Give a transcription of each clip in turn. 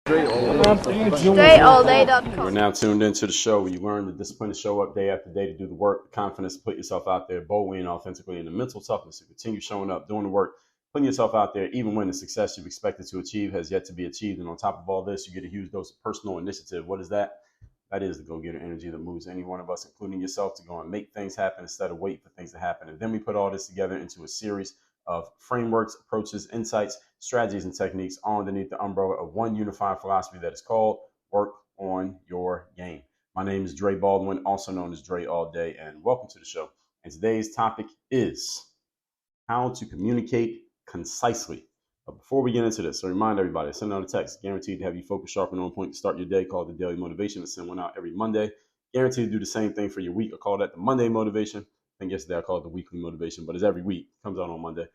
DreAllDay.com. We're now tuned into the show where you learn the discipline to show up day after day to do the work, the confidence to put yourself out there boldly and authentically, and the mental toughness to continue showing up, doing the work, putting yourself out there, even when the success you've expected to achieve has yet to be achieved. And on top of all this, you get a huge dose of personal initiative. What is that? That is the go-getter energy that moves any one of us, including yourself, to go and make things happen instead of wait for things to happen. And then we put all this together into a series of frameworks, approaches, insights, strategies, and techniques all underneath the umbrella of one unified philosophy that is called work on your game. My name is Dre Baldwin, also known as Dre All Day, and welcome to the show. And today's topic is how to communicate concisely. But before we get into this, so remind everybody, send out a text guaranteed to have you focused, sharp, and on point to start your day. Call it the Daily Motivation. I send one out every Monday. Guaranteed to do the same thing for your week. I call that the Monday Motivation. I think yesterday I called it the Weekly Motivation, but it's every week. It comes out on Monday.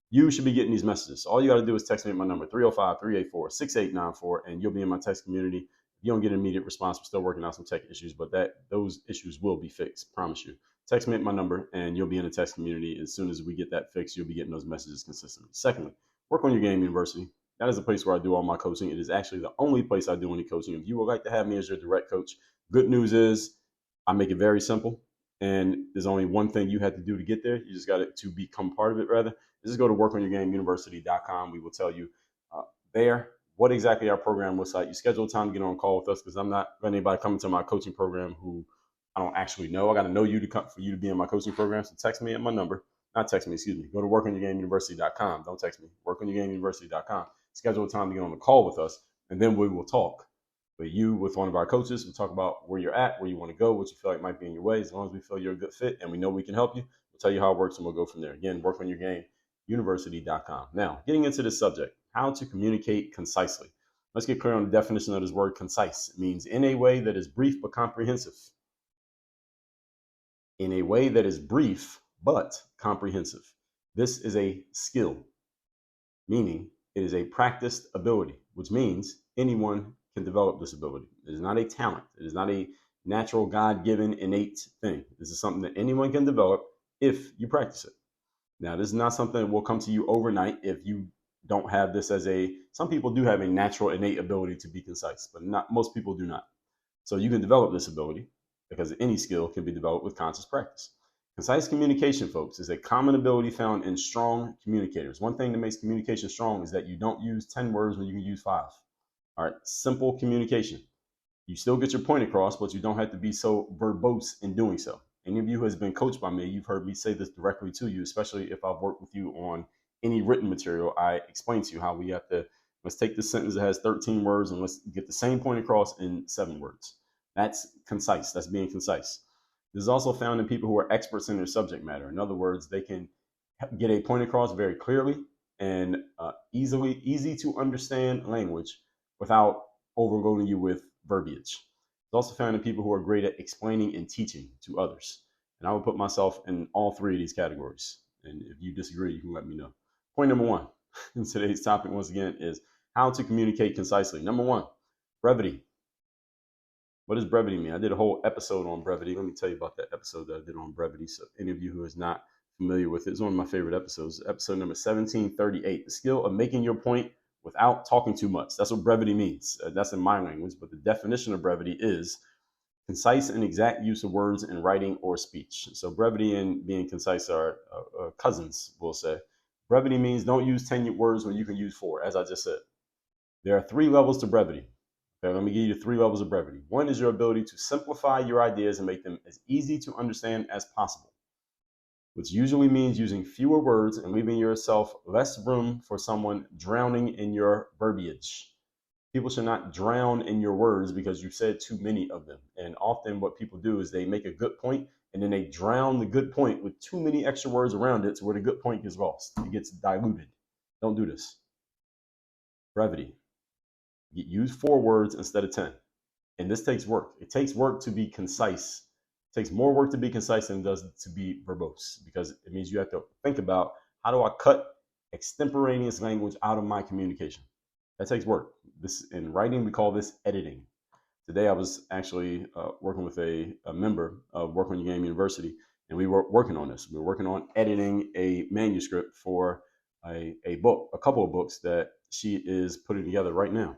You should be getting these messages. All you got to do is text me at my number, 305-384-6894, and you'll be in my text community. If you don't get an immediate response, we're still working out some tech issues, but those issues will be fixed, promise you. Text me at my number, and you'll be in the text community. As soon as we get that fixed, you'll be getting those messages consistently. Secondly, Work on Your Game University. That is the place where I do all my coaching. It is actually the only place I do any coaching. If you would like to have me as your direct coach, good news is I make it very simple, and there's only one thing you have to do to get there. You just got to become part of it, rather. Just go to workonyourgameuniversity.com. We will tell you there what exactly our program looks like. You schedule a time to get on a call with us, because I'm not letting anybody come into my coaching program who I don't actually know. I got to know you to come for you to be in my coaching program. So text me at my number. Not text me, excuse me. Go to workonyourgameuniversity.com. Don't text me. Workonyourgameuniversity.com. Schedule a time to get on the call with us, and then we will talk. But you with one of our coaches, we'll talk about where you're at, where you want to go, what you feel like might be in your way. As long as we feel you're a good fit and we know we can help you, we'll tell you how it works, and we'll go from there. Again, workonyourgameuniversity.com. Now, getting into this subject, how to communicate concisely. Let's get clear on the definition of this word concise. It means in a way that is brief but comprehensive. In a way that is brief but comprehensive. This is a skill, meaning it is a practiced ability, which means anyone can develop this ability. It is not a talent. It is not a natural, God-given, innate thing. This is something that anyone can develop if you practice it. Now, this is not something that will come to you overnight if you don't have this as some people do have a natural, innate ability to be concise, but most people do not. So you can develop this ability, because any skill can be developed with conscious practice. Concise communication, folks, is a common ability found in strong communicators. One thing that makes communication strong is that you don't use 10 words when you can use 5. All right, simple communication. You still get your point across, but you don't have to be so verbose in doing so. Any of you who has been coached by me, you've heard me say this directly to you, especially if I've worked with you on any written material. I explain to you how we have to, let's take this sentence that has 13 words and let's get the same point across in 7 words. That's concise. That's being concise. This is also found in people who are experts in their subject matter. In other words, they can get a point across very clearly and easy to understand language without overloading you with verbiage. It's also found in people who are great at explaining and teaching to others. And I would put myself in all 3 of these categories. And if you disagree, you can let me know. Point number 1 in today's topic, once again, is how to communicate concisely. Number 1, brevity. What does brevity mean? I did a whole episode on brevity. Let me tell you about that episode that I did on brevity. So any of you who is not familiar with it, it's one of my favorite episodes. Episode number 1738, the skill of making your point without talking too much. That's what brevity means. That's in my language, but the definition of brevity is concise and exact use of words in writing or speech. So brevity and being concise are cousins, we'll say. Brevity means don't use 10 words when you can use 4, as I just said. There are 3 levels to brevity. Okay, let me give you 3 levels of brevity. 1 is your ability to simplify your ideas and make them as easy to understand as possible, which usually means using fewer words and leaving yourself less room for someone drowning in your verbiage. People should not drown in your words because you've said too many of them. And often what people do is they make a good point and then they drown the good point with too many extra words around it to where the good point gets lost. It gets diluted. Don't do this. Brevity. Use 4 words instead of 10. And this takes work. It takes work to be concise. It takes more work to be concise than it does to be verbose, because it means you have to think about, how do I cut extemporaneous language out of my communication? That takes work. This, in writing, we call this editing. Today I was actually working with a member of Work on Your Game University, and we were working on this. We were working on editing a manuscript for a book, a couple of books that she is putting together right now.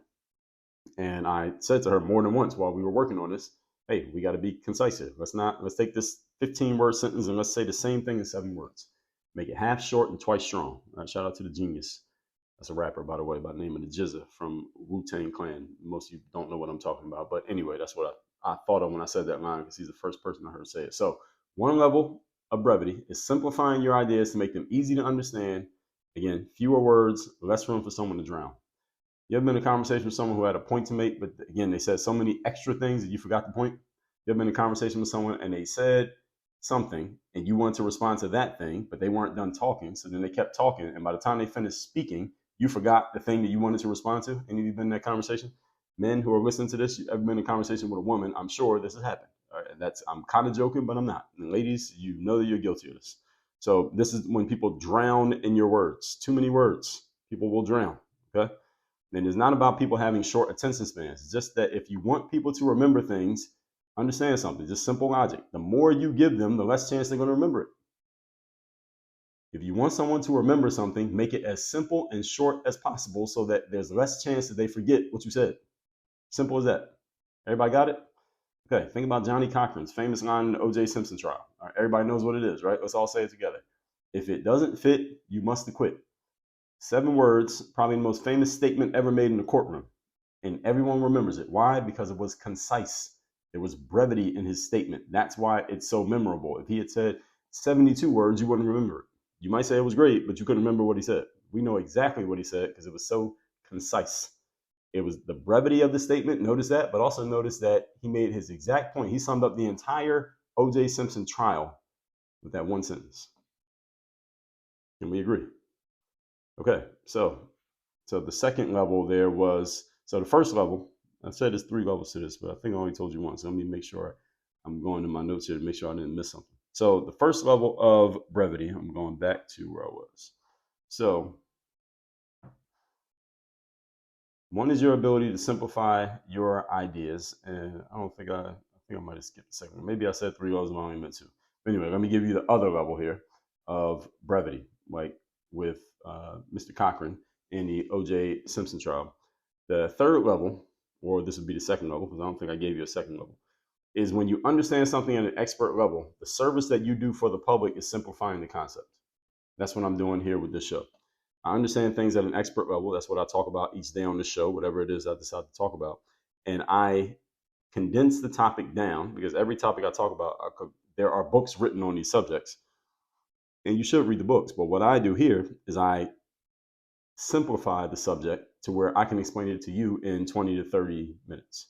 And I said to her more than once while we were working on this, hey, we got to be concise here. Let's take this 15-word sentence and let's say the same thing in 7 words. Make it half short and twice strong. All right, shout out to the genius. That's a rapper, by the way, by the name of the Jizza from Wu-Tang Clan. Most of you don't know what I'm talking about. But anyway, that's what I thought of when I said that line, because he's the first person I heard say it. So one level of brevity is simplifying your ideas to make them easy to understand. Again, fewer words, less room for someone to drown. You ever been in a conversation with someone who had a point to make, but again, they said so many extra things that you forgot the point? You ever been in a conversation with someone and they said something and you wanted to respond to that thing, but they weren't done talking. So then they kept talking. And by the time they finished speaking, you forgot the thing that you wanted to respond to. Any of you been in that conversation? Men who are listening to this, you ever been in a conversation with a woman? I'm sure this has happened. All right, I'm kind of joking, but I'm not. And ladies, you know that you're guilty of this. So this is when people drown in your words. Too many words, people will drown. Okay. And it's not about people having short attention spans. It's just that if you want people to remember things, understand something, just simple logic. The more you give them, the less chance they're going to remember it. If you want someone to remember something, make it as simple and short as possible so that there's less chance that they forget what you said. Simple as that. Everybody got it? Okay, think about Johnny Cochran's famous line in the O.J. Simpson trial. All right, everybody knows what it is, right? Let's all say it together. If it doesn't fit, you must acquit. 7 words, probably the most famous statement ever made in the courtroom. And everyone remembers it. Why? Because it was concise. There was brevity in his statement. That's why it's so memorable. If he had said 72 words, you wouldn't remember it. You might say it was great, but you couldn't remember what he said. We know exactly what he said because it was so concise. It was the brevity of the statement. Notice that, but also notice that he made his exact point. He summed up the entire O.J. Simpson trial with that one sentence. Can we agree? Okay, so the second level there was, so the first level, I said there's 3 levels to this, but I think I only told you one. So let me make sure I'm going to my notes here to make sure I didn't miss something. So the first level of brevity, I'm going back to where I was. So one is your ability to simplify your ideas. And I think I might have skipped the second one. Maybe I said 3 levels, but I only meant 2. But anyway, let me give you the other level here of brevity, like with Mr. Cochran in the O.J. Simpson trial. The third level, or this would be the second level, because I don't think I gave you a second level, is when you understand something at an expert level, the service that you do for the public is simplifying the concept. That's what I'm doing here with this show. I understand things at an expert level. That's what I talk about each day on the show, whatever it is I decide to talk about. And I condense the topic down, because every topic I talk about, there are books written on these subjects. And you should read the books. But what I do here is I simplify the subject to where I can explain it to you in 20 to 30 minutes.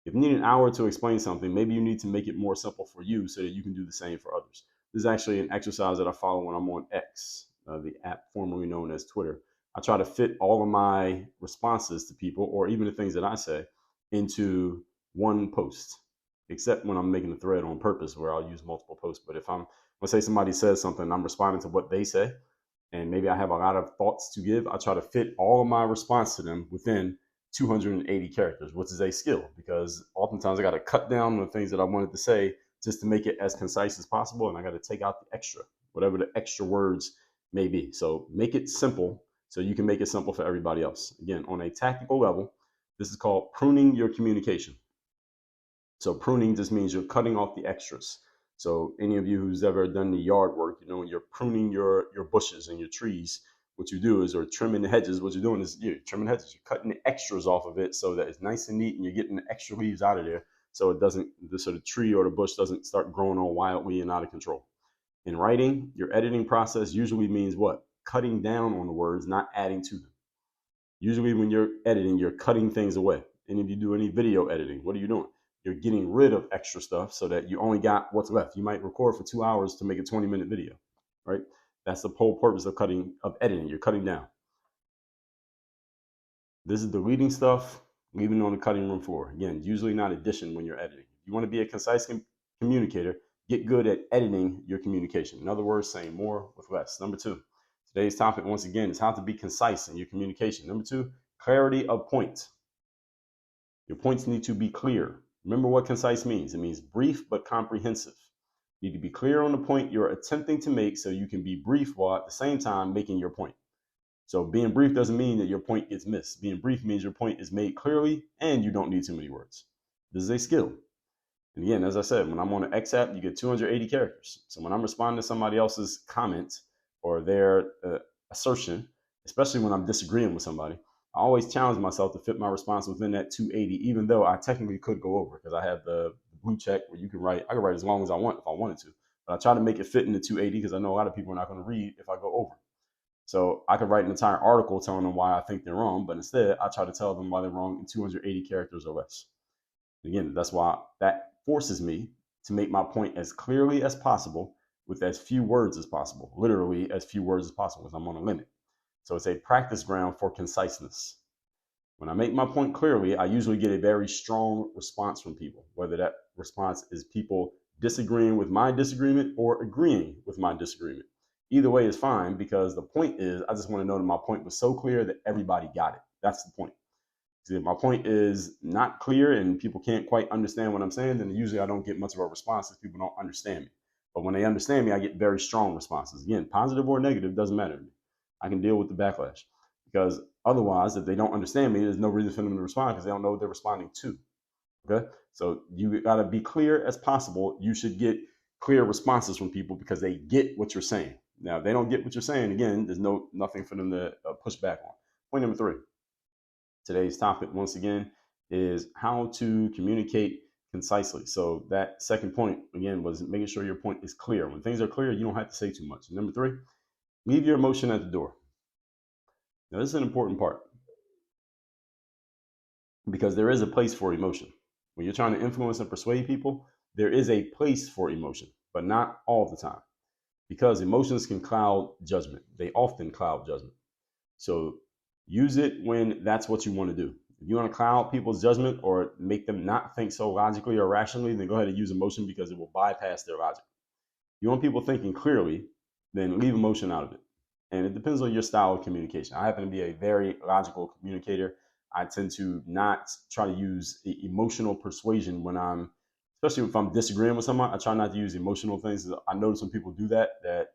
If you need an hour to explain something, maybe you need to make it more simple for you so that you can do the same for others. This is actually an exercise that I follow when I'm on X, the app formerly known as Twitter. I try to fit all of my responses to people, or even the things that I say, into one post, except when I'm making a thread on purpose where I'll use multiple posts. But if let's say somebody says something, I'm responding to what they say, and maybe I have a lot of thoughts to give, I try to fit all of my response to them within 280 characters, which is a skill, because oftentimes I got to cut down the things that I wanted to say just to make it as concise as possible. And I got to take out the extra, whatever the extra words may be. So make it simple so you can make it simple for everybody else. Again, on a tactical level, this is called pruning your communication. So pruning just means you're cutting off the extras. So any of you who's ever done the yard work, when you're pruning your bushes and your trees, what you do is, or trimming the hedges, what you're doing is you're trimming hedges, you're cutting the extras off of it so that it's nice and neat and you're getting the extra leaves out of there so it doesn't, so the tree or the bush doesn't start growing all wildly and out of control. In writing, your editing process usually means what? Cutting down on the words, not adding to them. Usually when you're editing, you're cutting things away. And if you do any video editing, what are you doing? You're getting rid of extra stuff so that you only got what's left. You might record for 2 hours to make a 20-minute video, right? That's the whole purpose of editing. You're cutting down. This is deleting stuff, leaving on the cutting room floor. Again, usually not addition when you're editing. If you want to be a concise communicator, get good at editing your communication. In other words, saying more with less. Number 2, today's topic, once again, is how to be concise in your communication. Number 2, clarity of point. Your points need to be clear. Remember what concise means. It means brief but comprehensive. You need to be clear on the point you're attempting to make so you can be brief while at the same time making your point. So being brief doesn't mean that your point gets missed. Being brief means your point is made clearly and you don't need too many words. This is a skill. And again, as I said, when I'm on an X app, you get 280 characters. So when I'm responding to somebody else's comment or their assertion, especially when I'm disagreeing with somebody, I always challenge myself to fit my response within that 280, even though I technically could go over because I have the blue check where you can write. I can write as long as I want if I wanted to, but I try to make it fit in the 280 because I know a lot of people are not going to read if I go over. So I could write an entire article telling them why I think they're wrong, but instead I try to tell them why they're wrong in 280 characters or less. Again, that's why that forces me to make my point as clearly as possible with as few words as possible, literally as few words as possible, because I'm on a limit. So it's a practice ground for conciseness. When I make my point clearly, I usually get a very strong response from people, whether that response is people disagreeing with my disagreement or agreeing with my disagreement. Either way is fine because the point is I just want to know that my point was so clear that everybody got it. That's the point. If my point is not clear and people can't quite understand what I'm saying, then usually I don't get much of a response if people don't understand me. But when they understand me, I get very strong responses. Again, positive or negative, doesn't matter to me. I can deal with the backlash because otherwise, if they don't understand me, there's no reason for them to respond because they don't know what they're responding to. Okay. So you got to be clear as possible. You should get clear responses from people because they get what you're saying. Now, if they don't get what you're saying, again, there's nothing for them to push back on. Point number 3. Today's topic, once again, is how to communicate concisely. So that second point, again, was making sure your point is clear. When things are clear, you don't have to say too much. Number 3, leave your emotion at the door. Now, this is an important part because there is a place for emotion. When you're trying to influence and persuade people, there is a place for emotion, but not all the time because emotions can cloud judgment. They often cloud judgment. So use it when that's what you want to do. If you want to cloud people's judgment or make them not think so logically or rationally, then go ahead and use emotion because it will bypass their logic. If you want people thinking clearly, then leave emotion out of it. And it depends on your style of communication. I happen to be a very logical communicator. I tend to not try to use emotional persuasion when especially if I'm disagreeing with someone. I try not to use emotional things. I notice when people do that they're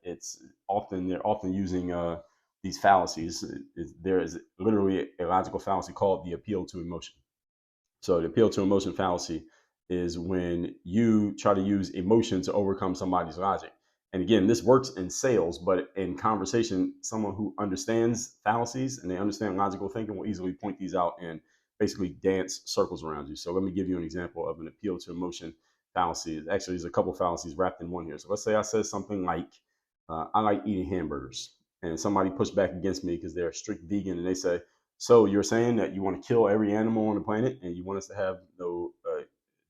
often using these fallacies. There is literally a logical fallacy called the appeal to emotion. So the appeal to emotion fallacy is when you try to use emotion to overcome somebody's logic. And again, this works in sales, but in conversation, someone who understands fallacies and they understand logical thinking will easily point these out and basically dance circles around you. So let me give you an example of an appeal to emotion fallacy. Actually, there's a couple fallacies wrapped in one here. So let's say I said something like, I like eating hamburgers. And somebody pushed back against me because they're a strict vegan and they say, so you're saying that you want to kill every animal on the planet and you want us to have no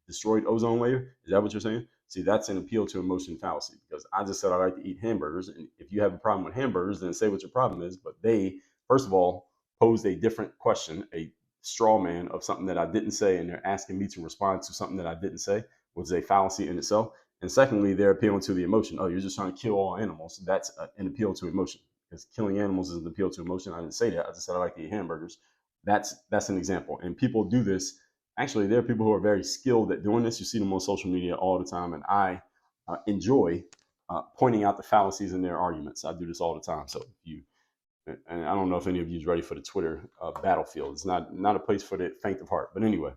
destroyed ozone layer? Is that what you're saying? See, that's an appeal to emotion fallacy because I just said I like to eat hamburgers. And if you have a problem with hamburgers, then say what your problem is. But they, first of all, posed a different question, a straw man of something that I didn't say. And they're asking me to respond to something that I didn't say, which is a fallacy in itself. And secondly, they're appealing to the emotion. Oh, you're just trying to kill all animals. That's an appeal to emotion because killing animals is an appeal to emotion. I didn't say that. I just said I like to eat hamburgers. That's an example. And people do this. Actually, there are people who are very skilled at doing this. You see them on social media all the time. And I enjoy pointing out the fallacies in their arguments. I do this all the time. So and I don't know if any of you is ready for the Twitter battlefield. It's not a place for the faint of heart. But anyway,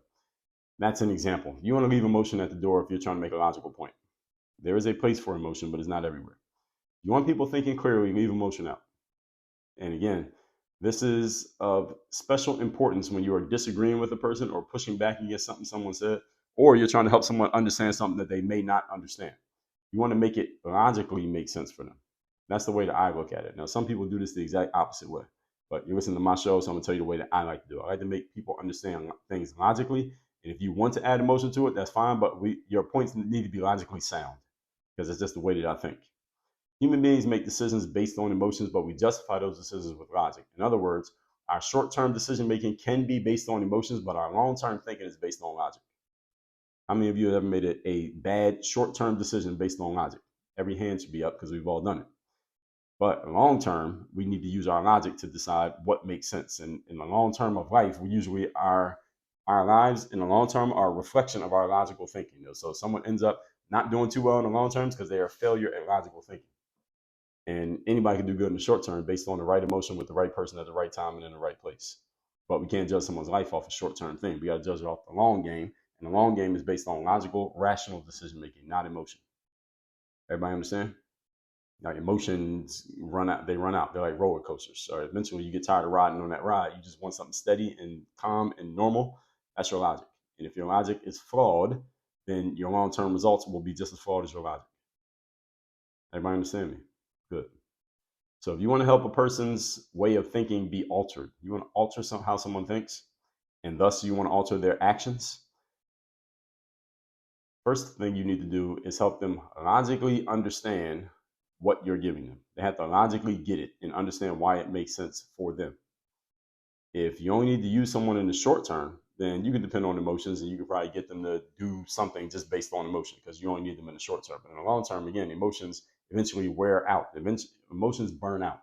that's an example. You want to leave emotion at the door if you're trying to make a logical point. There is a place for emotion, but it's not everywhere. You want people thinking clearly, leave emotion out. And again, this is of special importance when you are disagreeing with a person or pushing back against something someone said, or you're trying to help someone understand something that they may not understand. You want to make it logically make sense for them. That's the way that I look at it. Now, some people do this the exact opposite way, but you listen to my show, so I'm going to tell you the way that I like to do it. I like to make people understand things logically. And if you want to add emotion to it, that's fine, but your points need to be logically sound because it's just the way that I think. Human beings make decisions based on emotions, but we justify those decisions with logic. In other words, our short-term decision making can be based on emotions, but our long-term thinking is based on logic. How many of you have ever made a bad short-term decision based on logic? Every hand should be up because we've all done it. But long-term, we need to use our logic to decide what makes sense. And in the long term of life, we usually our lives in the long term are a reflection of our logical thinking. So someone ends up not doing too well in the long term because they are a failure at logical thinking. And anybody can do good in the short term based on the right emotion with the right person at the right time and in the right place. But we can't judge someone's life off a short term thing. We got to judge it off the long game. And the long game is based on logical, rational decision making, not emotion. Everybody understand? Now emotions run out, they run out. They're like roller coasters. So eventually you get tired of riding on that ride. You just want something steady and calm and normal. That's your logic. And if your logic is flawed, then your long-term results will be just as flawed as your logic. Everybody understand me? Good. So if you want to help a person's way of thinking be altered, you want to alter how someone thinks, and thus you want to alter their actions, first thing you need to do is help them logically understand what you're giving them. They have to logically get it and understand why it makes sense for them. If you only need to use someone in the short term, then you can depend on emotions and you can probably get them to do something just based on emotion because you only need them in the short term. But in the long term, again, emotions eventually wear out. Emotions burn out.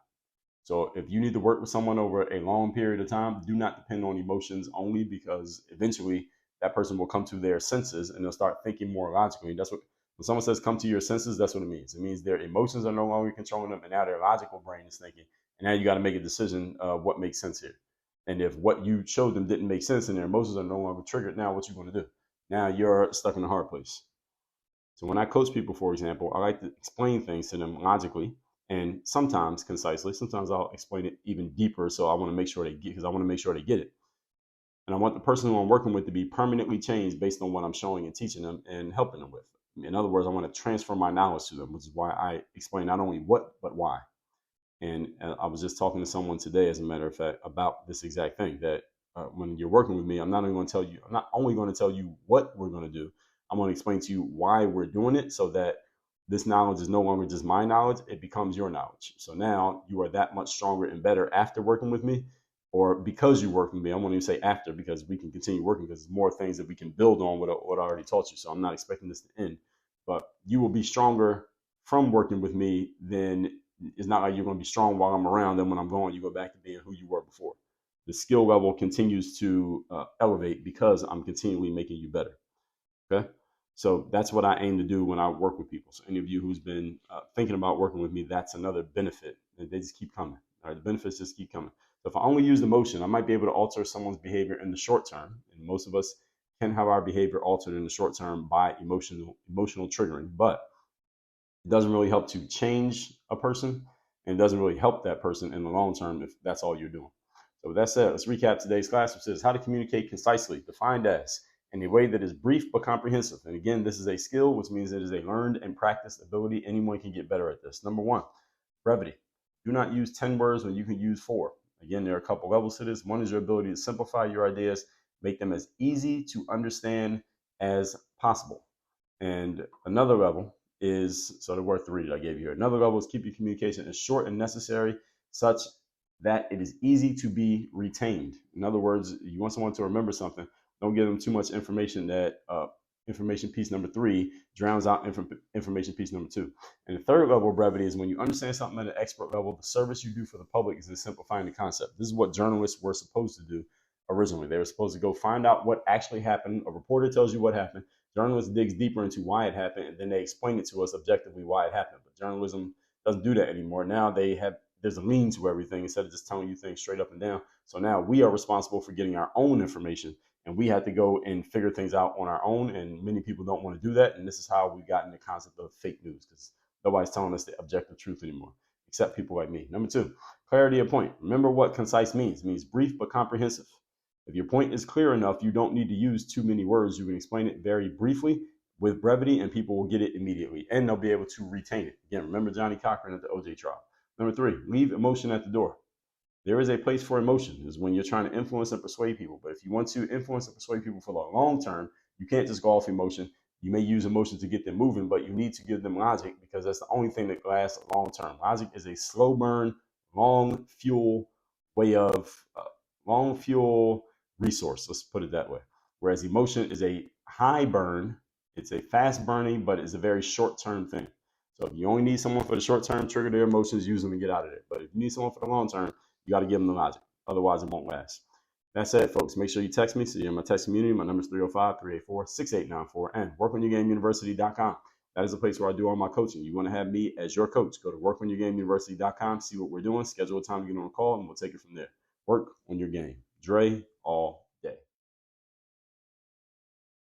So if you need to work with someone over a long period of time, do not depend on emotions only because eventually that person will come to their senses and they'll start thinking more logically. That's what when someone says come to your senses, that's what it means. It means their emotions are no longer controlling them and now their logical brain is thinking. And now you got to make a decision of what makes sense here. And if what you showed them didn't make sense and their emotions are no longer triggered, now what you going to do? Now you're stuck in a hard place. So when I coach people, for example, I like to explain things to them logically and sometimes concisely. Sometimes I'll explain it even deeper. So I want to make sure they get, because I want to make sure they get it. And I want the person who I'm working with to be permanently changed based on what I'm showing and teaching them and helping them with. In other words, I want to transfer my knowledge to them, which is why I explain not only what, but why. And I was just talking to someone today, as a matter of fact, about this exact thing that when you're working with me, I'm not only going to tell you what we're going to do. I'm going to explain to you why we're doing it so that this knowledge is no longer just my knowledge. It becomes your knowledge. So now you are that much stronger and better after working with me or because you work with me. I won't even say after because we can continue working because there's more things that we can build on what I already taught you. So I'm not expecting this to end, but you will be stronger from working with me than it's not like you're going to be strong while I'm around. Then when I'm gone, you go back to being who you were before. The skill level continues to elevate because I'm continually making you better. Okay. So that's what I aim to do when I work with people. So any of you who's been thinking about working with me, that's another benefit. They just keep coming. All right. The benefits just keep coming. So if I only use emotion, I might be able to alter someone's behavior in the short term. And most of us can have our behavior altered in the short term by emotional triggering. But it doesn't really help to change a person and it doesn't really help that person in the long term if that's all you're doing. So with that said, let's recap today's class, which says how to communicate concisely, defined as in a way that is brief but comprehensive. And again, this is a skill, which means it is a learned and practiced ability. Anyone can get better at this. Number one, brevity. Do not use 10 words when you can use 4. Again, there are a couple levels to this. One is your ability to simplify your ideas, make them as easy to understand as possible. And another level is, so the word 3 that I gave you here. Another level is keep your communication as short and necessary, such that it is easy to be retained. In other words, you want someone to remember something, don't give them too much information that information piece number 3 drowns out information piece number 2. And the third level of brevity is when you understand something at an expert level, the service you do for the public is in simplifying the concept. This is what journalists were supposed to do originally. They were supposed to go find out what actually happened. A reporter tells you what happened. Journalist digs deeper into why it happened, and then they explain it to us objectively why it happened. But journalism doesn't do that anymore. Now there's a lean to everything instead of just telling you things straight up and down. So now we are responsible for getting our own information, and we have to go and figure things out on our own. And many people don't want to do that. And this is how we got in the concept of fake news because nobody's telling us the objective truth anymore, except people like me. Number 2, clarity of point. Remember what concise means. It means brief but comprehensive. If your point is clear enough, you don't need to use too many words. You can explain it very briefly with brevity and people will get it immediately and they'll be able to retain it. Again, remember Johnny Cochran at the OJ trial. Number 3, leave emotion at the door. There is a place for emotion is when you're trying to influence and persuade people. But if you want to influence and persuade people for the long term, you can't just go off emotion. You may use emotion to get them moving, but you need to give them logic because that's the only thing that lasts long term. Logic is a slow burn, long fuel way of long fuel resource. Let's put it that way. Whereas emotion is a high burn. It's a fast burning, but it's a very short term thing. So if you only need someone for the short term, trigger their emotions, use them and get out of there. But if you need someone for the long term, you got to give them the logic. Otherwise, it won't last. That said, folks, make sure you text me. So you're in my text community. My number is 305-384-6894 and workonyourgameuniversity.com. That is a place where I do all my coaching. You want to have me as your coach, go to workonyourgameuniversity.com, see what we're doing, schedule a time to get on a call, and we'll take it from there. Work on your game. Dre, all